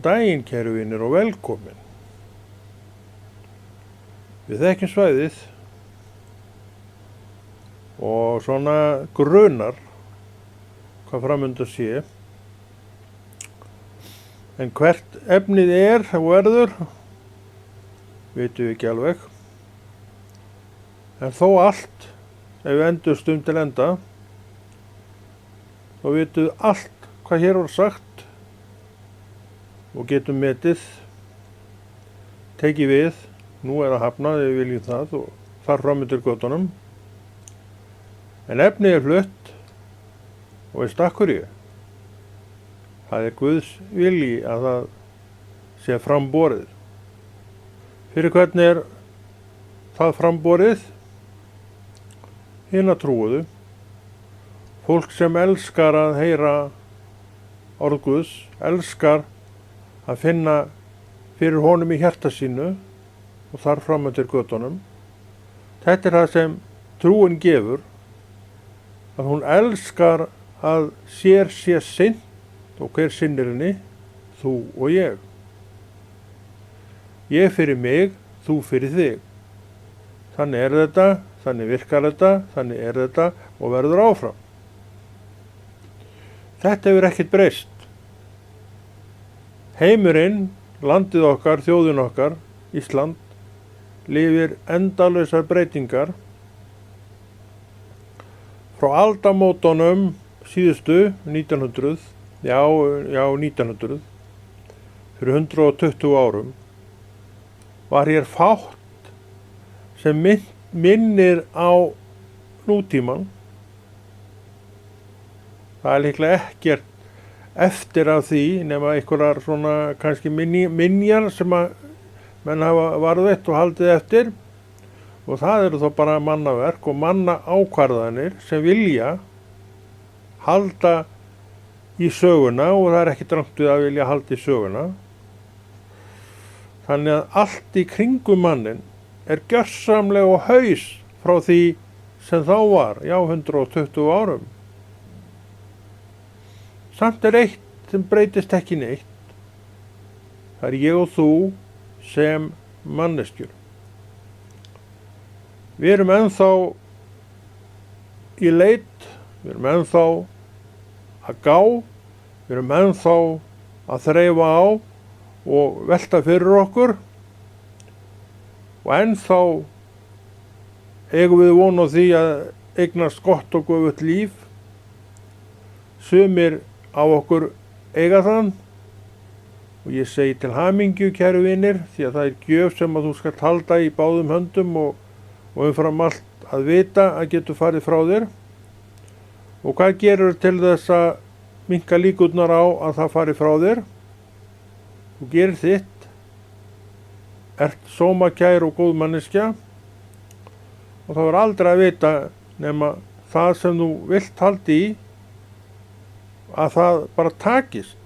daginn, kæru vinir, og velkomin. Við þekkjum svæðið og svona grunar hvað framundan sé. En hvert efnið og verður, vitum við ekki alveg. En þó allt, ef við endumst til enda, þá vitum við allt hvað hér var sagt og getum metið, tekið við, nú að hafna ef við viljum það og þar fram undir götunum. En efnið flutt og veist af hverju. Það Guðs vilji að það sé framborið. Fyrir hvernig það framborið? Hina trúuðu. Fólk sem elskar að heyra orð Guðs, elskar að finna fyrir honum í hjarta sínu og þar fram undir götunum. Þetta það sem trúin gefur, að hún elskar að sér sé sinnt, og hver sinnir henni? Þú og ég. Ég fyrir mig, þú fyrir þig. Þannig þetta, þannig virkar þetta, þannig þetta og verður áfram. Þetta hefur ekkert breyst. Heimurinn, landið okkar, þjóðin okkar, Ísland, lifir endalausar breytingar. Frá aldamótunum síðustu, 1900, 1900, fyrir 120 árum, var hér fátt sem minnir á nútíman. Það líklega ekkert eftir af því nema einhverjar svona kannski minjar sem að menn hafa varðveitt og haldið eftir, og það eru þó bara mannaverk og mannaákvarðanir sem vilja halda í söguna, og það ekki rangt við að vilja halda í söguna. Þannig að allt í kringum mannin gjörsamlega á haus frá því sem þá var, 120 árum. Samt eitt sem breytist ekki neitt. Það ég og þú sem manneskjur. Við erum ennþá í leit, við erum ennþá að gá, við erum ennþá að þreifa á og velta fyrir okkur, og ennþá eigum við von á því að eignast gott og göfugt líf. Sumir af okkur eiga þann, og ég segi til hamingju, kæru vinir, því að það gjöf sem að þú skalt halda í báðum höndum og umfram allt að vita að getur farið frá þér. Og hvað gerur til þess að minnka líkurnar á að það fari frá þér? Þú gerir þitt, ert sómakær og góð manneskja, og það var aldrei að vita nema það sem þú vilt halda í, að það bara takist.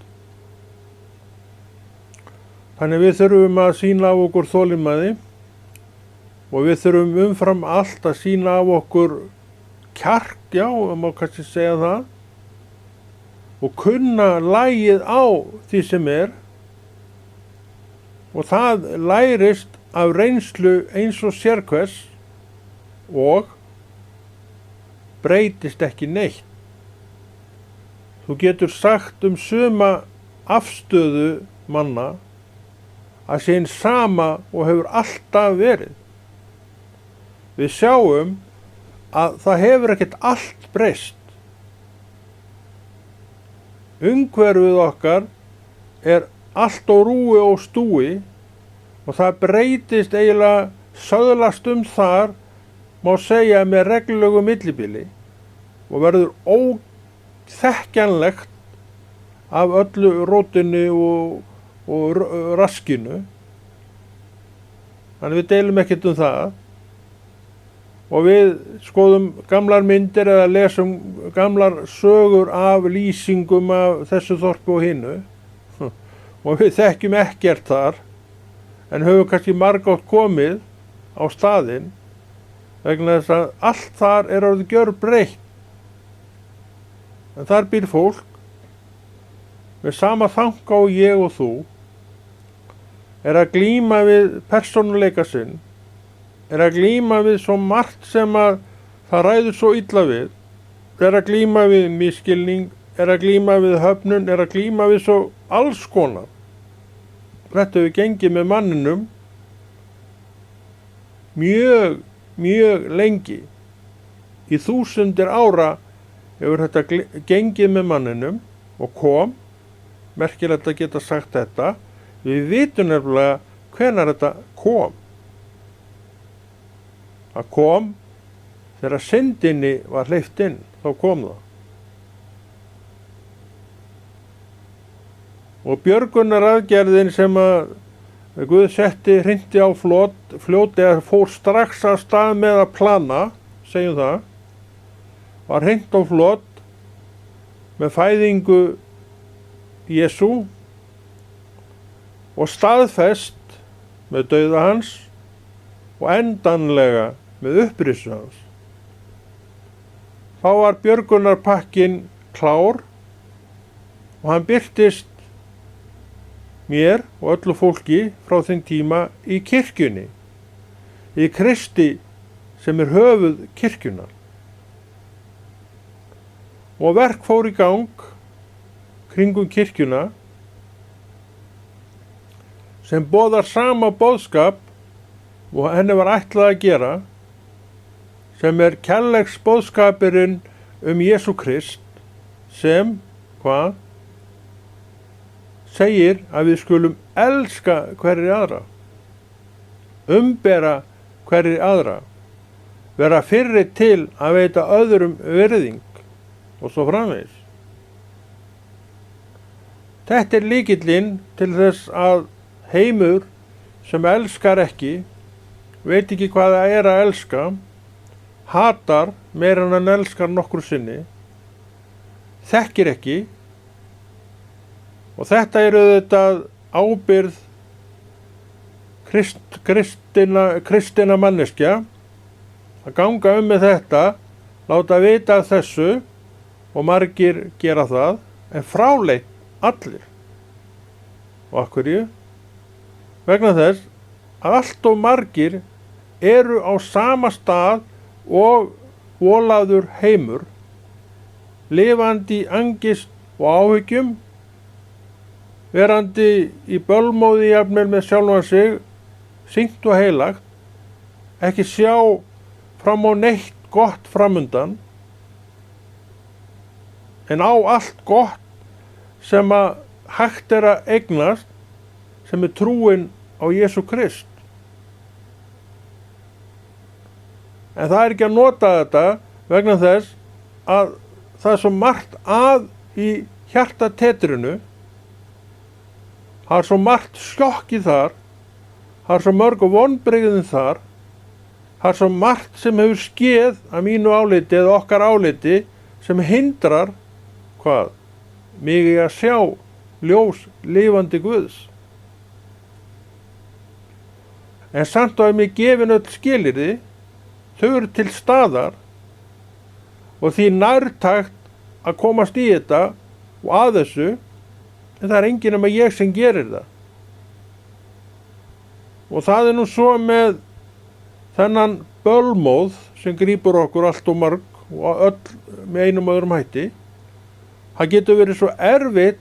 Þannig við þurfum að sýna af okkur þolinmæði, og við þurfum umfram allt að sýna af okkur kjark, já, má kannski segja það, og kunna lagið á því sem og það lærist af reynslu eins og sérhvers og breytist ekki neitt. Þú getur sagt suma afstöðu manna að sé hinn sama og hefur alltaf verið. Við sjáum að það hefur ekkert allt breyst. Umhverfið okkar allt á rúi og stúi, og það breytist eiginlega söðlast þar, má segja með reglulegu millibili, og verður óþekkjanlegt af öllu rótinu og raskinu. Þannig við deilum ekkert það, og við skoðum gamlar myndir eða lesum gamlar sögur af lýsingum af þessu þorpi og hinu, og við þekkjum ekkert þar, en höfum kannski margátt komið á staðinn, vegna þess að allt þar orðið gjörbreytt. En þar býr fólk með sama þanga og ég og þú, er að glíma við persónuleika sinn, er að glíma við svo margt sem að það ræður svo illa við, er að glíma við misskilning, er að glíma við höfnun, er að glíma við svo alls konar. Þetta hefur gengið með manninum mjög lengi. Í þúsundir ára hefur þetta gengið með manninum og kom, merkilegt að geta sagt þetta, við vitum nefnilega hvenær þetta kom. Það kom þegar syndinni var hleypt inn, þá kom það. Og björgunaraðgerðin sem að Guð setti hrinti á fljóti eða fór strax af stað með að plana, segjum það, var hrint á flot með fæðingu Jesú og staðfest með dauða hans og endanlega með upprisu hans. Þá var björgunarpakkin klár og hann birtist mér og öllu fólki frá þeim tíma í kirkjunni, í Kristi sem er höfuð kirkjunnar. Og verk fór í gang kringum kirkjuna sem boðar sama boðskap og henni var ætlað að gera, sem er kærleiksboðskapurinn Jesú Krist sem, hvað? Segir að við skulum elska hverri aðra, umbera hverri aðra, vera fyrri til að veita öðrum virðing og svo framvegis. Þetta er lykillinn til þess að heimur sem elskar ekki, veit ekki hvað það er að elska, hatar meira en hann elskar nokkru sinni, þekkir ekki. Og þetta er auðvitað ábyrgð kristinna manneskja að ganga með þetta, láta vita af þessu og margir gera það, en fráleitt allir. Og af hverju? Vegna þess að allt of margir eru á sama stað og volaður heimur, lifandi í angist og áhyggjum, verandi í bölmóði jafnvel með sjálfan sig, sýnt og heilagt, ekki sjá fram á neitt gott framundan, en á allt gott sem að hægt er að eignast, sem er trúin á Jesú Krist. En það er ekki að nota þetta vegna þess að það er svo margt að í hjartatetrinu, það er svo margt sjokki þar, það er svo mörg vonbrigðin þar, það er svo margt sem hefur skeð að mínu áliti eða okkar áliti sem hindrar, hvað? Mig í að sjá ljós lifandi Guðs. En samt og að mig gefin öll skilyrði, þau eru til staðar og því nærtækt að komast í þetta og að þessu, en það er enginn nema ég sem gerir það. Og það er nú svo með þennan bölmóð sem grípur okkur allt og marg og öll með einum og öðrum hætti. Það getur verið svo erfitt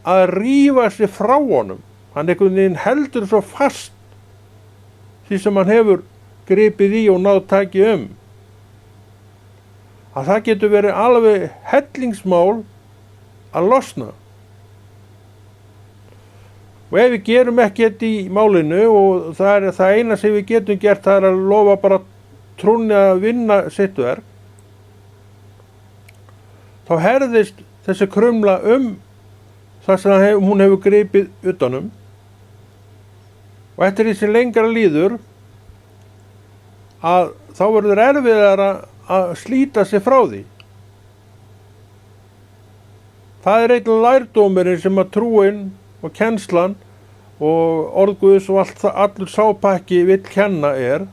að rífa sig frá honum. Hann einhvern veginn heldur svo fast því sem hann hefur gripið í og náð taki að það getur verið alveg hellingsmál að losna. Og ef við gerum ekkert í málinu, og það er það eina sem við getum gert, það er að lofa bara trúnni að vinna sitt verk, þá herðist þessi krumla það sem hún hefur gripið utanum. Og eftir því sem lengra líður, að þá verður erfiðara að slíta sig frá því. Það er einn lærdómurinn sem að trúin og kennslan og orð Guðs og allur sápakki vill kenna er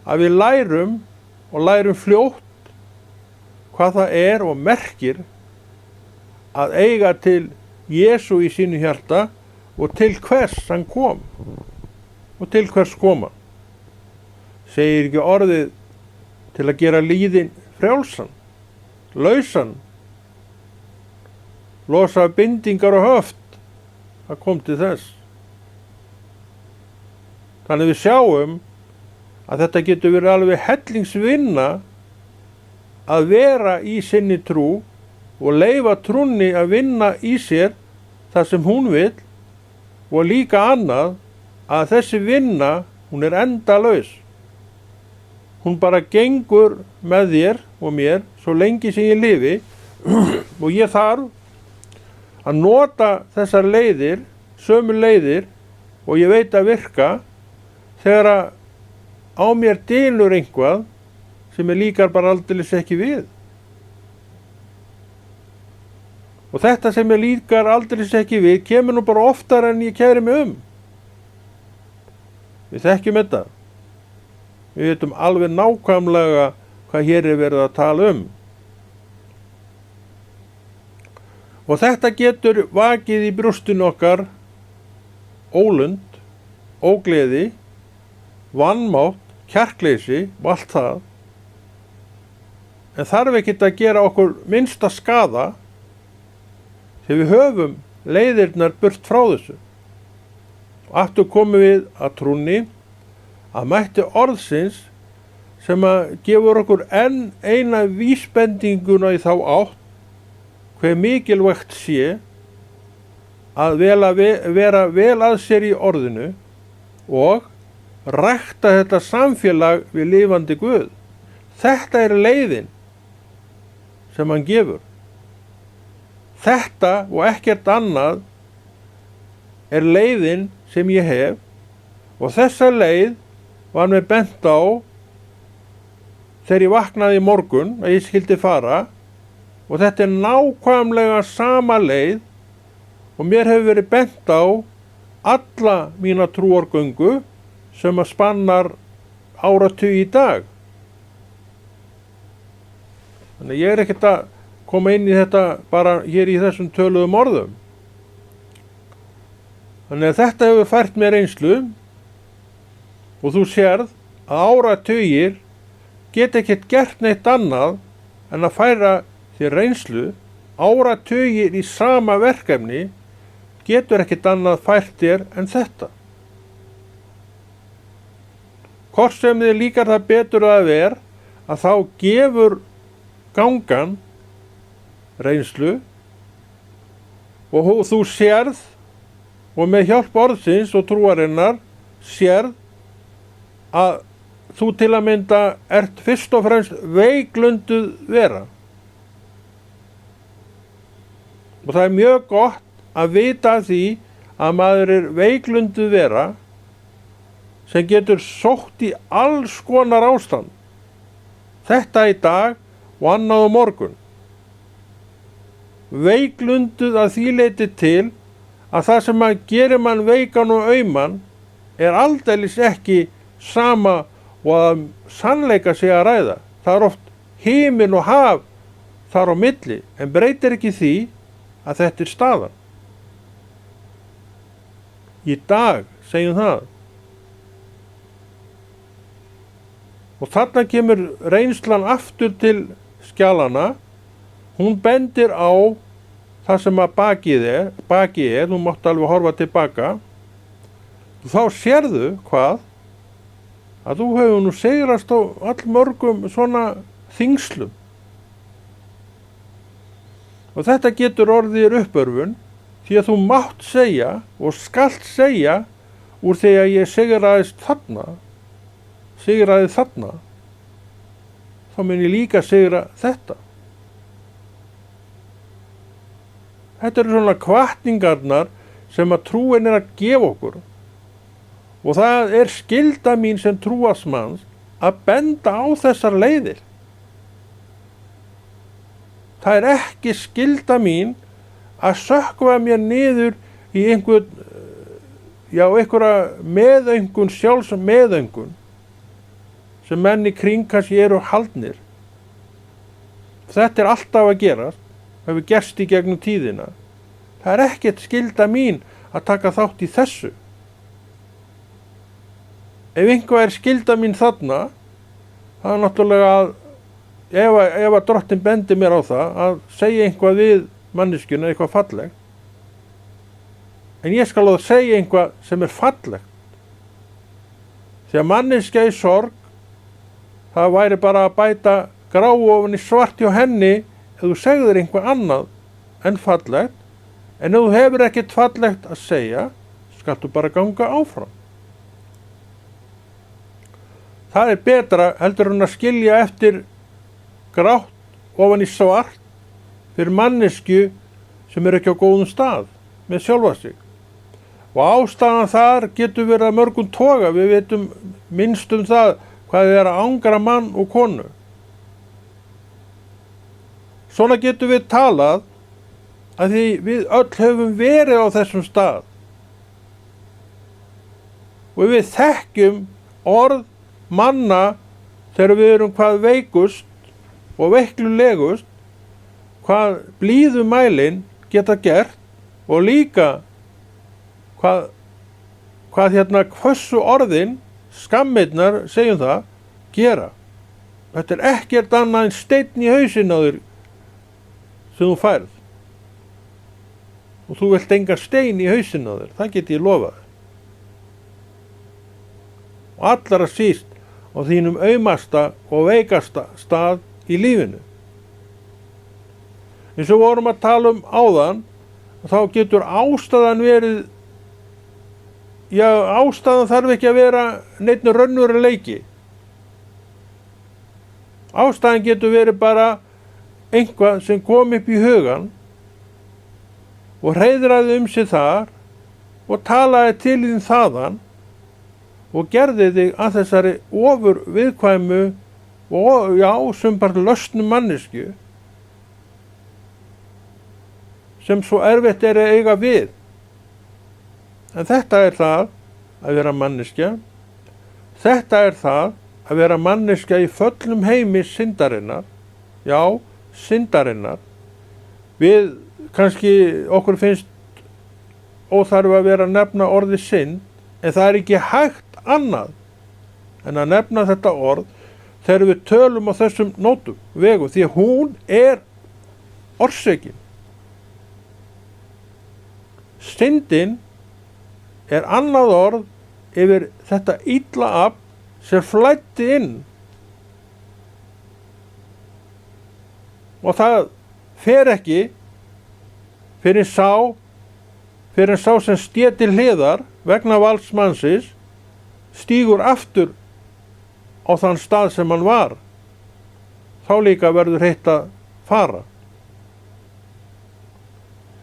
að við lærum fljótt hvað það er og merkir að eiga til Jesú í sínu hjarta og til hvers hann kom og til hvers koma. Segir ekki orðið til að gera líðin frjálsan, lausan, losa bindingar og höft. Það kom til þess. Þannig við sjáum að þetta getur verið alveg hellingsvinna að vera í sinni trú og leyfa trúnni að vinna í sér það sem hún vill, og líka annað að þessi vinna, hún er endalaus. Hún bara gengur með þér og mér svo lengi sem ég lifi og ég þarf að nota þessar leiðir, sömu leiðir, og ég veit að virka þegar að á mér dylur einhvað sem ég líkar bara aldeilis ekki við. Og þetta sem ég líkar aldeilis ekki við kemur nú bara oftar en ég kæri mig um. Við þekkjum þetta. Við veitum alveg nákvæmlega hvað hér er verið að tala um. Og þetta getur vakið í brjóstinu okkar ólund, ógleði, vanmátt, kjarkleysi og allt það. En þarf ekkert að gera okkur minnsta skaða þegar við höfum leiðirnar burt frá þessu. Aftur komum við að trúnni að mætti orðsins sem að gefur okkur enn eina vísbendinguna í þá átt hve mikilvægt sé að vera vel að sér í orðinu og rækta þetta samfélag við lifandi Guð. Þetta er leiðin sem hann gefur. Þetta og ekkert annað er leiðin sem ég hef, og þessa leið var mér bent á þegar ég vaknaði í morgun að ég skyldi fara, og þetta er nákvæmlega sama leið og mér hefur verið bent á alla mína trúargöngu sem að spannar áratug í dag. Þannig ég er ekkert að koma inn í þetta bara hér í þessum töluðum orðum. Þannig að þetta hefur fært mér reynslu, og þú sérð að áratugir geta ekkert gert neitt annað en að færa þér reynslu. Áratugir í sama verkefni getur ekkert annað fært þér en þetta. Hvort sem þið líkar það betur að vera, að þá gefur gangan reynslu, og þú sérð, og með hjálp orðsins og trúarinnar sérð að þú til að mynda ert fyrst og fremst veiklunduð vera. Og það er mjög gott að vita því að maður er veiklunduð vera sem getur sótt í alls konar ástand. Þetta í dag og annað á morgun. Veiklunduð að því leyti til að það sem að gerir mann veikan og auman er aldeilis ekki sama og að sannleika sig að ræða. Það er oft himinn og haf þar á milli, en breytir ekki því að þetta er staðan. Í dag segjum það. Og þarna kemur reynslan aftur til skjalana. Hún bendir á það sem að bakið er, þú mátt alveg horfa tilbaka. Og þá sérðu hvað? Að þú hefur nú sigrast á allmörgum svona þingslum. Og þetta getur orðið uppörfun, því að þú mátt segja og skalt segja úr því að ég sigraði þarna, þá mun ég líka sigra þetta. Þetta eru svona hvatningarnar sem að trúin er að gefa okkur, og það er skylda mín sem trúarsmanns að benda á þessar leiðir. Það er ekki skylda mín að sökkva mér niður í einhverja meðöngun, sjálfsmeðöngun sem menn í kring kannski eru haldnir. Þetta er alltaf að gerast, hefur gerst í gegnum tíðina. Það er ekkert skylda mín að taka þátt í þessu. Ef einhvað er skylda mín þarna, það er náttúrulega að ef að Drottinn bendi mér á það að segja einhvað við manneskjuna, eitthvað fallegt, en ég skal að segja einhvað sem er fallegt. Því að manneskja í sorg, það væri bara að bæta gráu ofan í svart hjá henni ef þú segðir einhvað annað en fallegt, en ef þú hefur ekkert fallegt að segja, skaltu bara ganga áfram. Það er betra heldur en að skilja eftir grátt ofan í svart fyrir mannesku sem er ekki á góðum stað með sjálfa sig. Og ástæðan þar getur verið að mörgum toga. Við veitum minnst það hvað er að angra mann og konu. Svona getum við talað að því við öll höfum verið á þessum stað. Og við þekkjum orð manna þegar við erum hvað veikust og veiklulegust, hvað blíðumælin geta gert og líka hvað hvössu orðin, skammirnar, segjum það, gera. Þetta er ekkert annað en steinn í hausinn á þér sem þú færð. Og þú vilt engan stein í hausinn á þér, það get ég lofað. Og allra síst á þínum aumasta og veikasta stað í lífinu. Eins og vorum að tala áðan, þá getur ástæðan verið, ástæðan þarf ekki að vera neitt raunveruleiki. Ástæðan getur verið bara einhvað sem kom upp í hugan og hreiðraði sig þar og talaði til þín þaðan og gerði þig að þessari ofur viðkvæmu og sem bara lausnu mannesku sem svo erfitt er að eiga við. En þetta er það að vera manneskja. Þetta er það að vera manneskja í föllnum heimi syndarinnar. Já, syndarinnar. Við kannski, okkur finnst óþarfi að vera að nefna orðið synd, en það er ekki hægt annað en að nefna þetta orð þegar við tölum á þessum nótum vegu, því að hún er orsökin. Syndin er annað orð yfir þetta illa afl sem flæddi inn. Og það fer ekki fyrir en sá sem sté til hliðar vegna valds mannsins stígur aftur á þann stað sem hann var. Þá líka verður heitt að fara.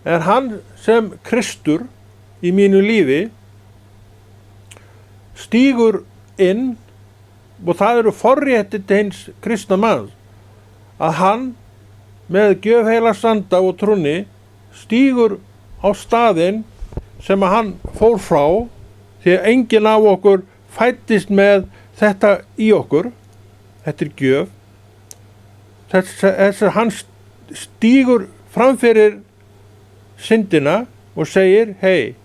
En hann sem Kristur í mínu lífi stígur inn, og það eru forréttindi hins kristna manns, að hann með gjöf heilags anda og trúnni stígur á staðinn sem að hann fór frá, því að enginn af okkur fæddist með þetta í okkur. Þetta er gjöf. Þess að hann stígur framfyrir syndina og segir, hei,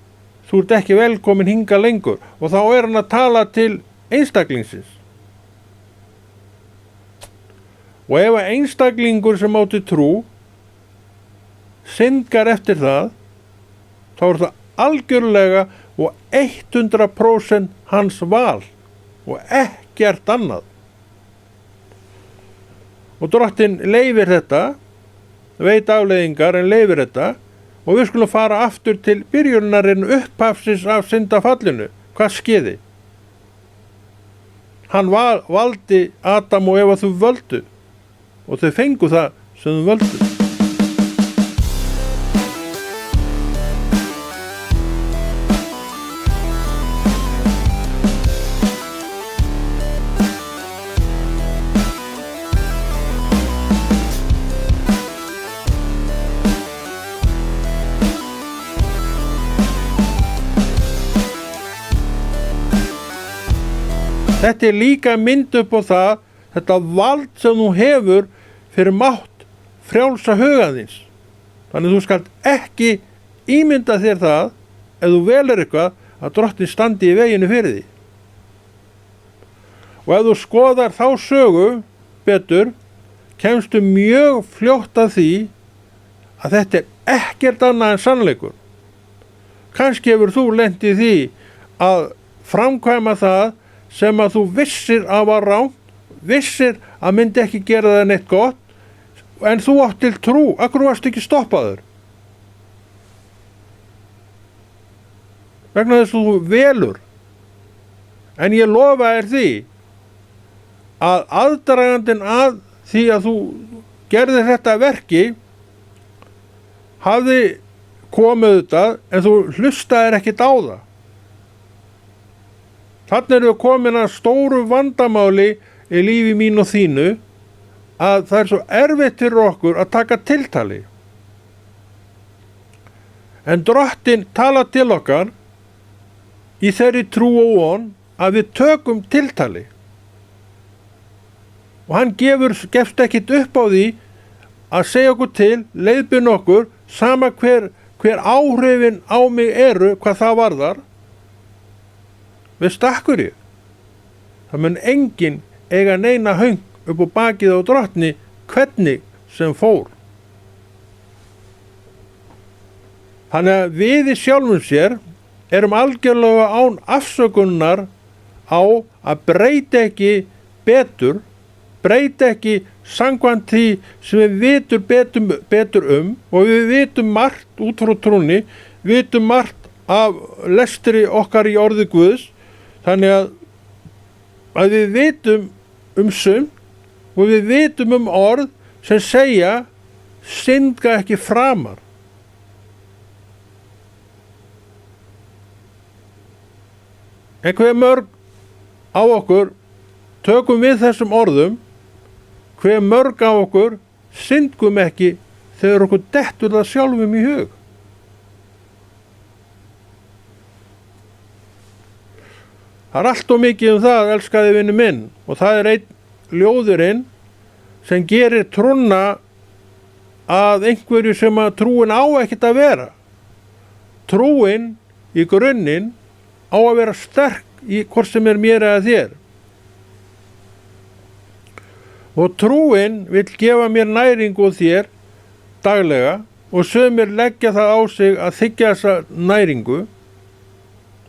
þú ert ekki velkomin hingað lengur, og þá er hann að tala til einstaklingsins. Og ef einstaklingur sem átti trú syndgar eftir það, þá er það algjörlega og 100% hans val og ekkert annað. Og Drottinn leyfir þetta, veit afleiðingar en leyfir þetta, og við skulum fara aftur til byrjunarinn upphafsins af syndafallinu. Hvað skeði? Hann valdi Adam og Eva, þú völdu, og þau fengu það sem þau völdu. Þetta er líka mynd upp á það, þetta vald sem þú hefur fyrir mátt frjálsa hugaðins. Þannig þú skalt ekki ímynda þér það ef þú velur eitthvað, að drottinn standi í veginu fyrir því. Og ef þú skoðar þá sögu betur, kemstu mjög fljótt að því að þetta er ekkert annað en sannleikur. Kannski hefur þú lent í því að framkvæma það sem að þú vissir að var rangt, vissir að myndi ekki gera það neitt gott, en þú átt til trú, akkur varst ekki stoppaður. Vegna þess að þú velur. En ég lofa þér því að aðdragandinn að því að þú gerðir þetta verki hafði komið þetta, en þú hlustaðir ekkert á það. Þarna erum við komin að stóru vandamáli í lífi mín og þínu, að það er svo erfitt fyrir okkur að taka tiltali. En drottinn talar til okkar í þeirri trú og von að við tökum tiltali. Og hann gefst ekkit upp á því að segja okkur til, leiðbeina okkur, sama hver áhrifin á mig eru, hvað það varðar. Veist akkur ég? Það mun enginn eiga neina höng upp á bakið á drottni, hvernig sem fór. Þannig að við í sjálfum sér erum algjörlega án afsökunar á að breyta ekki betur, breyta ekki samkvæmt því sem við vitum betur og við vitum margt út frá trúnni, vitum margt af lestri okkar í orði Guðs, þannig að við vitum sumt og við vitum orð sem segja syndga ekki framar. En hve mörg á okkur tökum við þessum orðum, hve mörg á okkur syndgum ekki þegar okkur dettur það sjálfum í hug. Það er allt of mikið það, elskaði vinur minn, og það er einn ljóðurinn sem gerir trúna að einhverju sem að trúin á ekkert að vera. Trúin í grunninn á að vera sterk í hvort sem er mér eða þér. Og trúin vill gefa mér næringu og þér daglega og sumir leggja það á sig að þiggja þessa næringu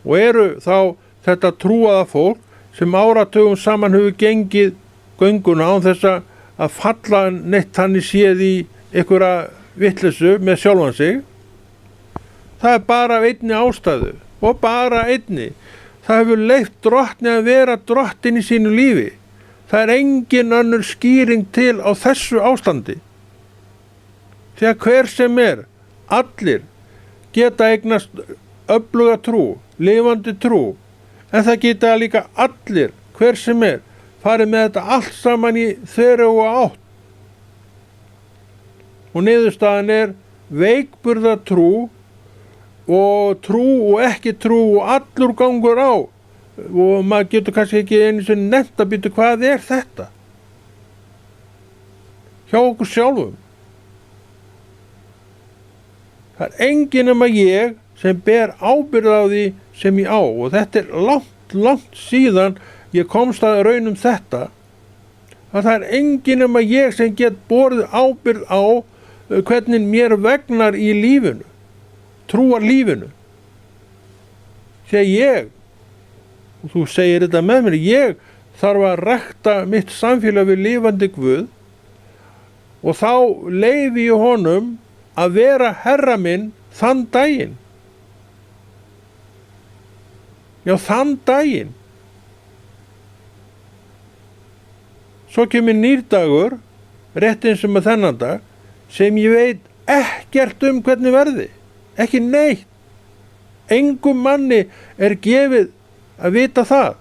og eru þá þetta trúaða fólk sem áratugum saman hefur gengið gönguna án þess að falla neitt þannig séð í einhverja vitleysu með sjálfan sig. Það er bara af einni ástæðu og bara einni. Það hefur leyft drottni að vera drottin í sínu lífi. Það er engin önnur skýring til á þessu ástandi. Því að hver sem er, allir geta eignast öfluga trú, lifandi trú, en það geta líka allir, hver sem er, farið með þetta allt saman í þveröfuga átt. Og niðurstaðan er veikburða trú og ekki trú og allur gangur á. Og maður getur kannski ekki einu sinni nefnt að býta hvað er þetta? Hjá okkur sjálfum. Það er enginn nema ég sem ber ábyrgð á því sem ég á, og þetta er langt síðan ég komst að raun þetta, að það er enginn nema ég sem get borið ábyrgð á hvernig mér vegnar í lífinu, trúar lífinu. Þegar ég, og þú segir þetta með mér, ég þarf að rækta mitt samfélag við lifandi Guð og þá leyfi ég honum að vera herra minn þann daginn. Já, þann daginn. Svo kemur nýr dagur, rétt eins og með þennan dag, sem ég veit ekkert hvernig verði. Ekki neitt. Engum manni er gefið að vita það.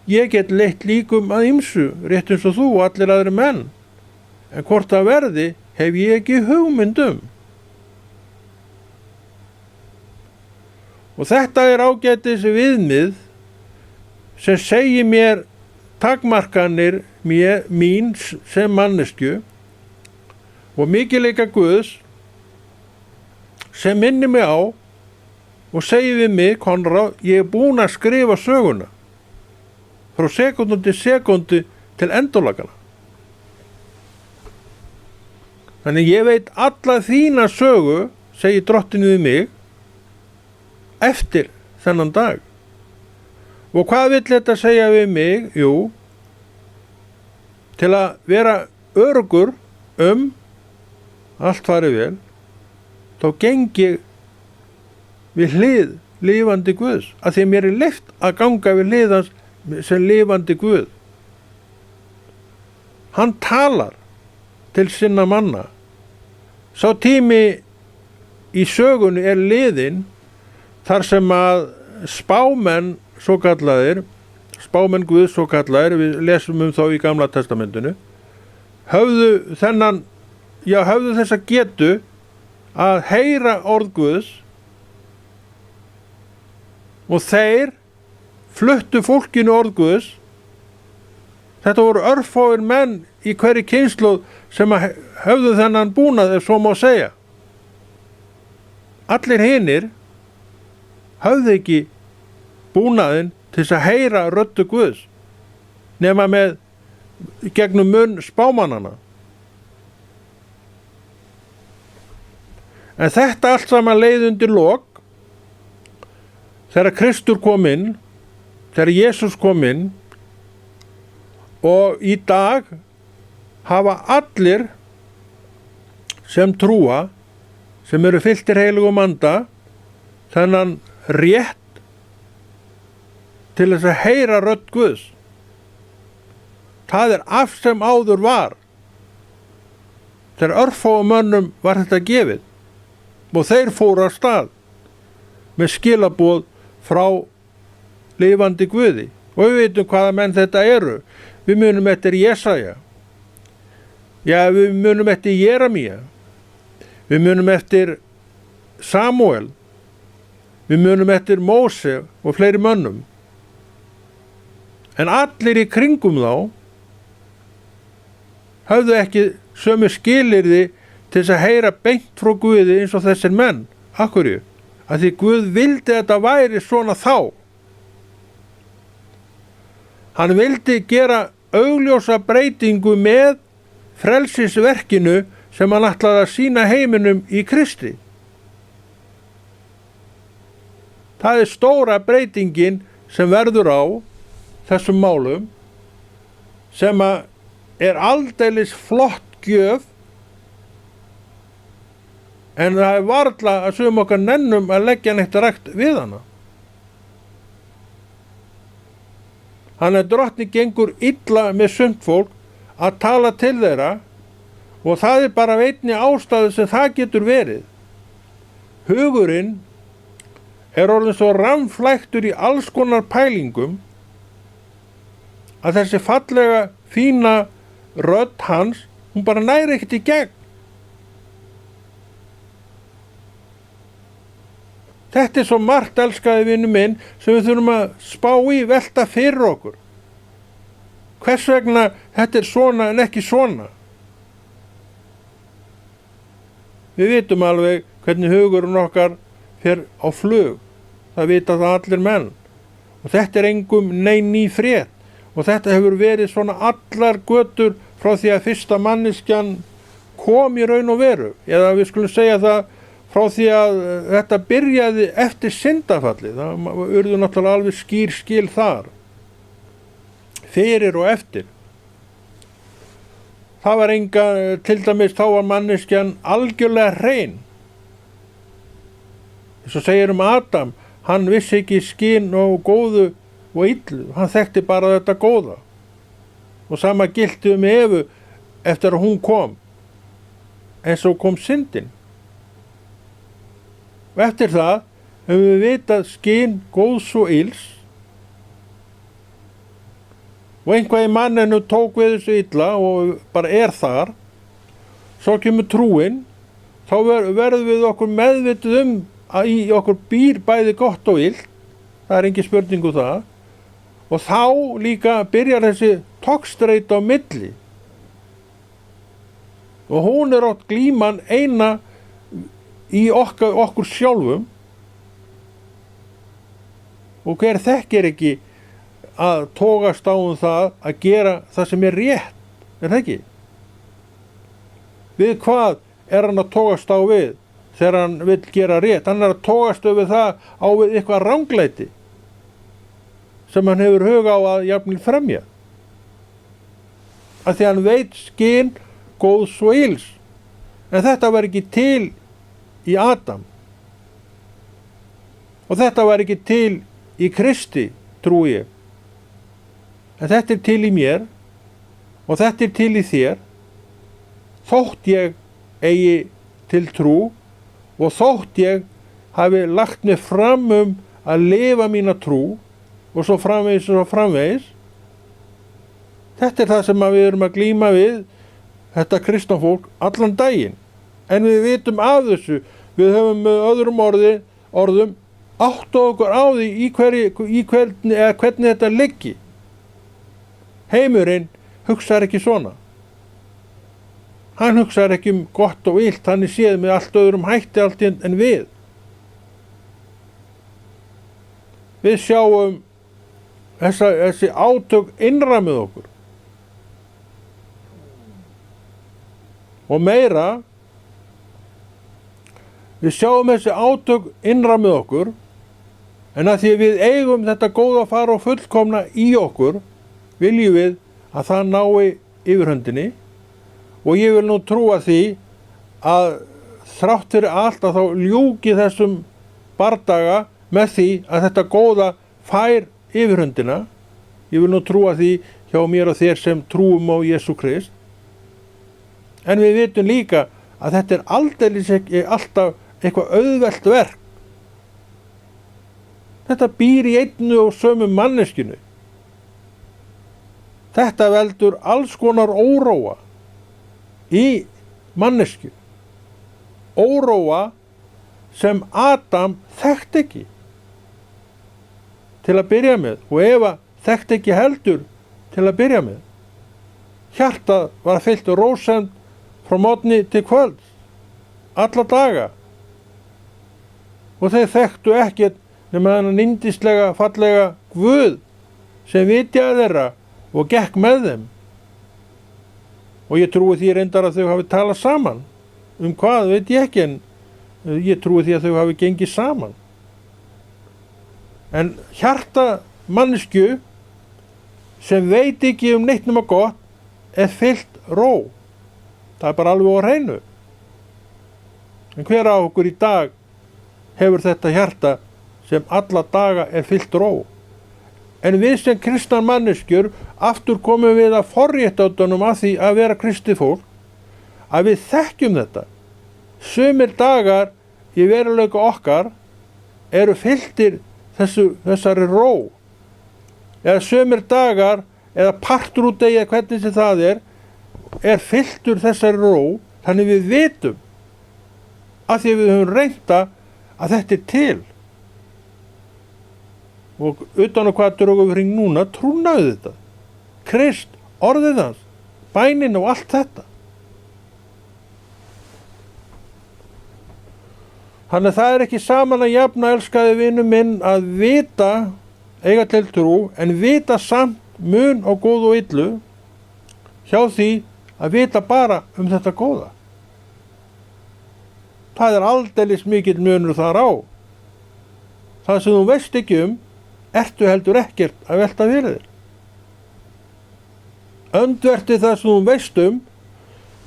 Ég get leitt líkum að ýmsu, rétt eins og þú og allir aðri menn. En hvort það verði, hef ég ekki hugmynd Og þetta er ágætis viðmið sem segir mér takmarkanir mín sem manneskju og mikilvæga Guðs sem minnir mig á og segir við mig, Konráð, ég er búinn að skrifa söguna frá sekúndu til sekúndu til endurlagana. Þannig ég veit alla þína sögu, segir drottinn við mig, eftir þennan dag. Og hvað vill þetta segja við mig? Jú, til að vera öruggur allt farið vel, þá geng ég við hlið lifandi Guðs, að því mér er leyft að ganga við hlið hans sem lifandi Guð. Hann talar til sinna manna. Sá tími í sögunni er liðinn þar sem að spámenn svo kallaðir, spámenn Guðs svo kallaðir, við lesum þá í Gamla testamentinu, höfðu þessa getu að heyra orð Guðs og þeir fluttu fólkinu orð Guðs. Þetta voru örfáir menn í hverri kynslóð sem höfðu þennan búnað, ef svo má segja. Allir hinir höfðu ekki búnaðinn til þess að heyra röddu Guðs, nema með gegnum munn spámannana. En þetta allt saman leið undir lok, þegar Kristur kom inn, þegar Jesús kom inn, og í dag hafa allir sem trúa, sem eru fylltir heilugum anda, þennan rétt til þess að heyra rödd Guðs. Það er af sem áður var. Þegar örfáum mönnum var þetta gefið og þeir fóru af stað með skilaboð frá lifandi Guði. Og við veitum hvaða menn þetta eru. Við munum eftir Jesaja. Já, við munum eftir Jeremía. Við munum eftir Samuel. Við munum eftir Móse og fleiri mönnum. En allir í kringum þá höfðu ekki sömu skilyrði til þess að heyra beint frá Guði eins og þessir menn. Af hverju? Af því Guð vildi að þetta væri svona þá. Hann vildi gera augljósa breytingu með frelsisverkinu sem hann ætlaði að sýna heiminum í Kristi. Það er stóra breytingin sem verður á þessum málum, sem er aldeilis flott gjöf, en það er varla að sum okkar nennum að leggja neitt rækt við hana. Þannig að drottni gengur illa með sumt fólk að tala til þeirra, og það er bara einni ástæðu sem það getur verið. Hugurinn er orðinn svo rammflæktur í alls konar pælingum að þessi fallega, fína rödd hans, hún bara næri ekkert í gegn. Þetta er svo margt, elskaði vinur minn, sem við þurfum að spá í, velta fyrir okkur. Hvers vegna þetta er svona en ekki svona? Við vitum alveg hvernig hugurinn okkar fer á flug. Það vita það allir menn. Og þetta er engum ný frétt. Og þetta hefur verið svona allar götur frá því að fyrsta manneskjan kom í raun og veru. Eða við skulum segja það frá því að þetta byrjaði eftir syndafallið. Það urðu náttúrulega alveg skil þar. Fyrir og eftir. Það var til dæmis, þá var manneskjan algjörlega hrein. Svo segir Adam, hann vissi ekki skyn og góðu og illu, hann þekkti bara þetta góða. Og sama gilti Evu eftir að hún kom, en svo kom syndin. Og eftir það höfum við vitað skyn góðs og ills, og einhvað í manninu tók við þessu illa og bara er þar. Svo kemur trúin, þá verðum við okkur meðvituð að í okkur býr bæði gott og illt, það er engin spurning það, og þá líka byrjar þessi togstreit á milli. Og hún er átt glíman eina í okkur sjálfum, Og hver þekkir ekki að togast á það að gera það sem er rétt, það ekki? Við hvað er hann að togast á við þegar hann vill gera rétt? Hann er að togast við það á við eitthvað ranglæti sem hann hefur huga á að jafnvel fremja. Af því hann veit skyn góðs og ills. En þetta var ekki til í Adam. Og þetta var ekki til í Kristi, trúi ég. En þetta er til í mér og þetta er til í þér, þótt ég eigi til trú og þótt ég hafi lagt mig fram að lifa mína trú og svo framvegis og svo framvegis. Þetta er það sem við erum að glíma við, þetta kristna fólk, allan daginn. En við vitum af þessu, við höfum með öðrum orðum áttu okkur á því hvernig þetta liggi. Heimurinn hugsar ekki svona. Hann hugsar ekki gott og illt, hann er séð með allt öðrum hætti allt en við. Við sjáum þessi átök innra með okkur. Og meira, við sjáum þessi átök innra með okkur, en að því við eigum þetta góða fara og fullkomna í okkur, viljum við að það nái yfirhöndinni, og ég vil nú trúa því að þrátt fyrir allt að þá ljúki þessum bardaga með því að þetta góða fær yfirhöndina. Ég vil nú trúa því hjá mér og þér sem trúum á Jesú Krist. En við vitum líka að þetta er aldeilis ekki alltaf eitthvað auðvelt verk. Þetta býr í einnu og sömu manneskinu. Þetta veldur alls konar óróa í mannesku. Óróa sem Adam þekkt ekki til að byrja með, og Eva þekkt ekki heldur til að byrja með. Hjartað var fyllt rósemd frá morgni til kvölds, alla daga. Og þeir þekktu ekkert nema þennan yndislega, fallega Guð sem vitjaði þeirra og gekk með þeim. Og ég trúi því reyndar að þau hafi talað saman. Hvað veit ég ekki, en ég trúi því að þau hafi gengið saman. En hjarta manneskju sem veit ekki neitt nema gott er fyllt ró. Það er bara alveg á hreinu. En hver á okkur í dag hefur þetta hjarta sem alla daga er fyllt ró? En við sem kristnar manneskjur aftur komum við að forréttindunum að því að vera kristið fólk, að við þekkjum þetta. Sumir dagar í veruleika okkar eru fylltir þessari ró. Eða sumir dagar, eða partur út degi, hvernig sem það er fylltur þessari ró, þannig við vitum að því við höfum reynda að þetta er til. Og utan á hvað drögum við hring núna, trúnaðu þetta. Krist, orðið hans, bænin og allt þetta. Þannig að það er ekki saman að jafna, elskaði vinur minn, að vita, eiga til trú, en vita samt mun og góð og illu, hjá því að vita bara þetta góða. Það er aldeilis mikill munur þar á. Það sem þú veist ekki ertu heldur ekkert að velta fyrir þér. Öndverti það sem þú veist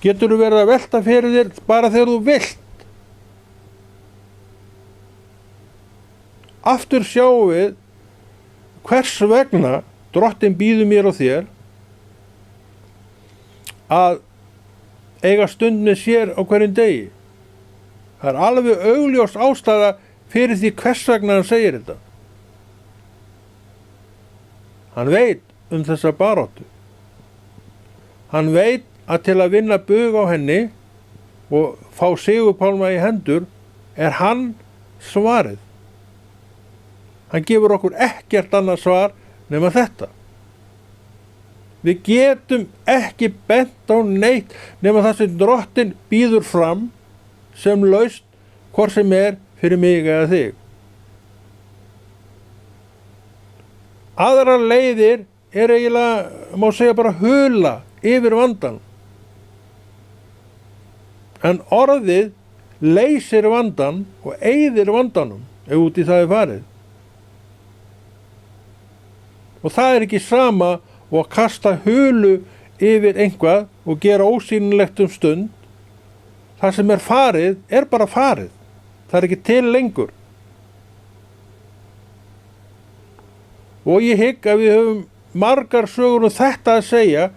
getur þú verið að velta fyrir þér bara þegar þú vilt. Aftur sjáum við hvers vegna Drottinn býður mér og þér að eiga stund með sér á hverjum degi. Það er alveg augljós ástæða fyrir því hvers vegna hann segir þetta. Hann veit þessa baráttu. Hann veit að til að vinna bug á henni og fá sigurpálma í hendur er hann svarið. Hann gefur okkur ekkert annað svar nema þetta. Við getum ekki bent á neitt nema það sem Drottinn býður fram sem lausn hvort sem er fyrir mig eða þig. Aðrar leiðir eiginlega, má segja, bara hula yfir vandan. En orðið leysir vandan og eyðir vandanum ef út í það er farið. Og það er ekki sama og að kasta hulu yfir einhvað og gera ósýnilegt stund. Það sem er farið er bara farið. Það er ekki til lengur. Og ég hygg að við höfum margar sögur þetta að segja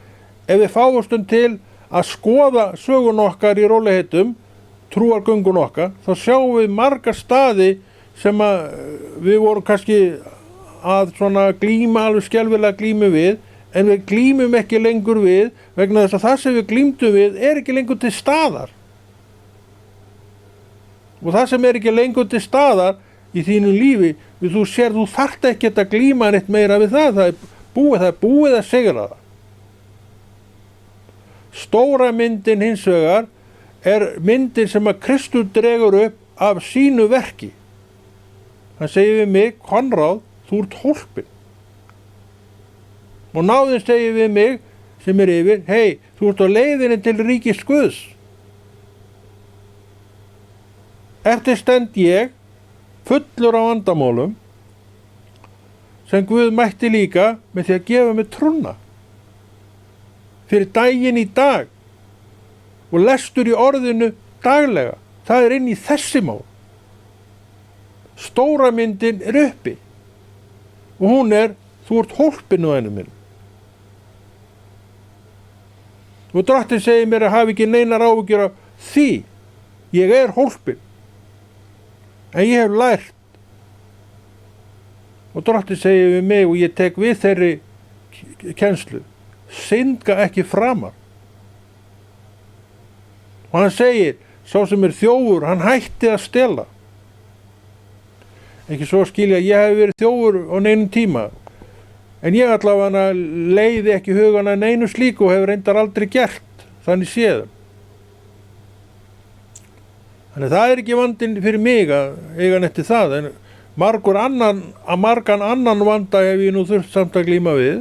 ef við fáumstum til að skoða sögun okkar í rólegheitum, trúargöngun okkar, þá sjáum við margar staði sem að við vorum kannski að svona glíma, alveg skelfilega glímu við, en við glímum ekki lengur við vegna þess að það sem við glímdum við er ekki lengur til staðar. Og það sem er ekki lengur til staðar í þínu lífi, þú sér, þú þarft ekki að glíma neitt meira við það er búið að sigra það. Stóra myndin hins vegar er myndin sem að Kristur dregur upp af sínu verki. Hann segir við mig, Konráð, þú ert hólpinn. Og náðin segir við mig, sem er yfir, hei, þú ert á leiðinni til ríkis Guðs. Eftir stend ég, fullur af vandamálum, sem Guð mætti líka með því að gefa mig trúna. Fyrir daginn í dag og lestur í orðinu daglega. Það er inn í þessi mál. Stóra myndin er uppi og hún er, þú ert hólpinn á henni minn. Og Drottinn segir mér að hafa ekki neinar áhyggjur af því. Ég er hólpinn. En ég hef lært. Og Drottinn segir við mig og ég tek við þeirri kennslu. Syndga ekki framar. Og hann segir, sá sem er þjófur, hann hætti að stela. Ekki svo skilja, ég hef verið þjófur á neinum tíma. En ég allavega leiði ekki hugana neinu slíku og hefur reyndar aldrei gert, þannig séðum. Þannig það er ekki vandinn fyrir mig að eiga netti það, en margan annan vanda hef ég nú þurft samt að glíma við.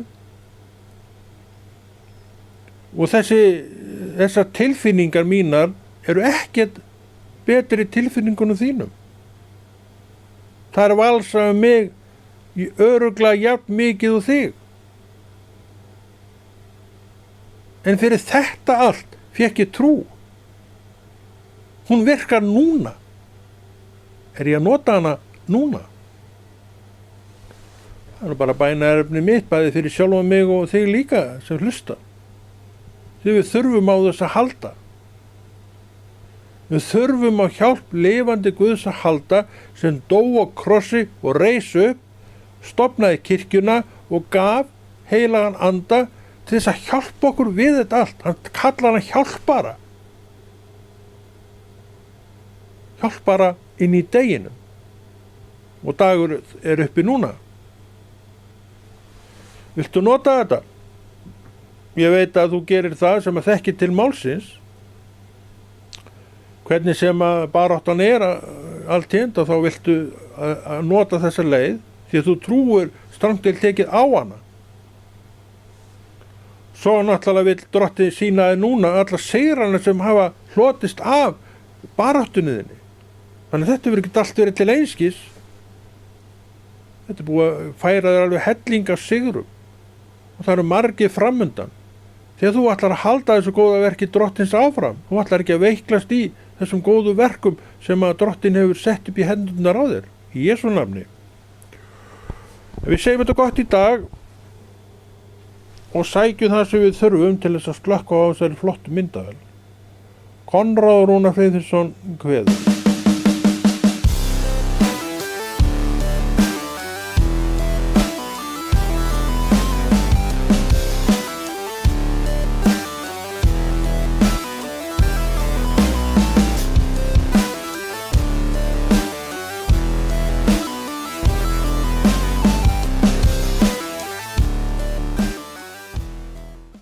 Og þessar tilfinningar mínar eru ekkert betri tilfinningunum þínum. Það er valsað mig í örugglega jafn mikið og þig. En fyrir þetta allt fékk ég trú. Hún virkar núna. Er ég að nota hana núna? Það er bara bænaefni mitt, bæði fyrir sjálfa mig og þig líka sem hlusta. Því við þurfum á þess að halda. Við þurfum á hjálp lifandi Guðs að halda sem dó á krossi og reis upp, stofnaði kirkjuna og gaf heilagan anda til þess að hjálpa okkur við þetta allt. Hann kallar hann hjálpara. Hjálpara inn í deginum. Og dagur er uppi núna. Viltu nota þetta? Ég veit að þú gerir það sem að þekki til málsins. Hvernig sem að baráttan er allt hérna, þá viltu að nota þessa leið því að þú trúir strangt til tekið á hana. Svo náttúrulega vill Drottinn sýna þér núna alla sigrana sem hafa hlotist af baráttunni þinni. Þannig að þetta verður ekki allt verið til einskis. Þetta er búið að færa þér alveg helling af sigrum. Og það eru margir framundan. Þegar þú ætlar að halda þessu góða verki Drottins áfram, þú ætlar ekki að veiklast í þessum góðu verkum sem að Drottinn hefur sett upp í hendurnar á þér, í Jesú nafni. Við segjum þetta gott í dag og sækjum það sem við þurfum til þess að slökkva á þessari flottu myndavél. Konráð Rúnar Friðriksson kveður.